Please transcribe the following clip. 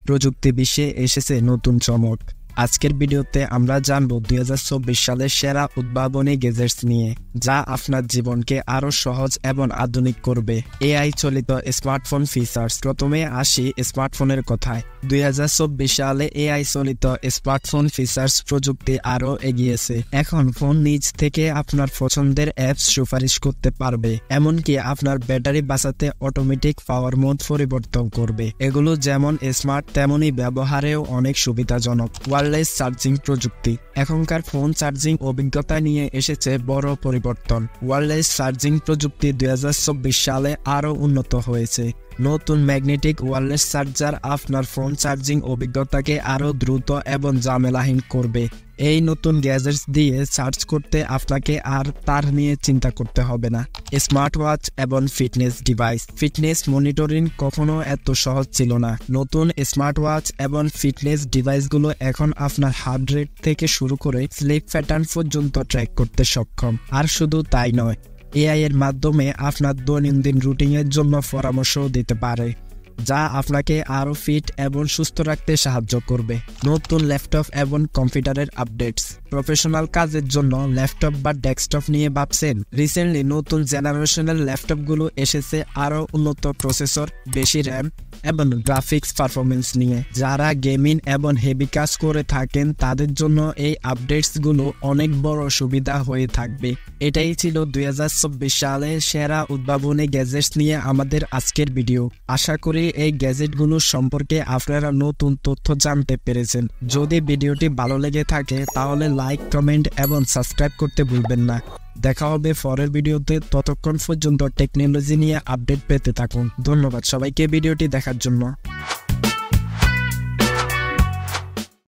প্রযুক্তি বিশ্বে এসেছে নতুন চমক। আজকের ভিডিওতে আমরা জানব 2024 সালের সেরা উদ্ভাবনী গ্যাজেটস নিয়ে, যা আপনার জীবনকে আরো সহজ এবং আধুনিক করবে। এআই চালিত স্মার্টফোন ফিচার্স। প্রথমে আসি স্মার্টফোনের কথায়। 2024 সালে এআই চালিত স্মার্টফোন ফিচার্স প্রযুক্তি আরো এগিয়েছে। এখন ফোন নিজ থেকে আপনার পছন্দের অ্যাপস সুপারিশ করতে পারবে, এমনকি আপনার ব্যাটারি বাঁচাতে অটোমেটিক পাওয়ার মোড পরিবর্তন করবে। এগুলো যেমন স্মার্ট তেমনি ব্যবহারেও অনেক সুবিধাজনক। ওয়্যারলেস চার্জিং প্রযুক্তি। এখনকার ফোন চার্জিং অভিজ্ঞতা নিয়ে এসেছে বড় পরিবর্তন। ওয়্যারলেস চার্জিং প্রযুক্তি 2024 সালে আরও উন্নত হয়েছে। নতুন ম্যাগনেটিক ওয়্যারলেস চার্জার আপনার ফোন চার্জিং অভিজ্ঞতাকে আরও দ্রুত এবং ঝামেলাহীন করবে। এই নতুন গ্যাজেটস দিয়ে চার্জ করতে আপনাকে আর তার নিয়ে চিন্তা করতে হবে না। স্মার্ট ওয়াচ এবং ফিটনেস ডিভাইস। ফিটনেস মনিটরিং কখনো এত সহজ ছিল না। নতুন স্মার্ট ওয়াচ এবং ফিটনেস ডিভাইসগুলো এখন আপনার হার্ট রেট থেকে শুরু করে স্লিপ প্যাটার্ন পর্যন্ত ট্র্যাক করতে সক্ষম। আর শুধু তাই নয়, এআই এর মাধ্যমে আপনার দৈনন্দিন রুটিনের জন্য পরামর্শও দিতে পারে, যা আপনাকে আরও ফিট এবং সুস্থ রাখতে সাহায্য করবে। নতুন ল্যাপটপ এবং কম্পিউটারের আপডেটস। প্রফেশনাল কাজের জন্য ল্যাপটপ বা ডেস্কটপ নিয়ে ভাবছেন? রিসেন্টলি নতুন জেনারেশনের ল্যাপটপগুলো এসেছে আরও উন্নত প্রসেসর, বেশি র্যাম এবং গ্রাফিক্স পারফরমেন্স নিয়ে। যারা গেমিং এবং হেভি কাজ করে থাকেন তাদের জন্য এই আপডেটসগুলো অনেক বড় সুবিধা হয়ে থাকবে। এটাই ছিল 2024 সালে সেরা উদ্ভাবনী গ্যাজেটস নিয়ে আমাদের আজকের ভিডিও। আশা করি এই গ্যাজেটগুলো সম্পর্কে আপনারা নতুন তথ্য জানতে পেরেছেন। যদি ভিডিওটি ভালো লেগে থাকে তাহলে লাইক, কমেন্ট এবং সাবস্ক্রাইব করতে ভুলবেন না। দেখা হবে পরের ভিডিওতে। ততক্ষণ পর্যন্ত টেকনোলজি নিয়ে আপডেট পেতে থাকুন। ধন্যবাদ সবাইকে ভিডিওটি দেখার জন্য।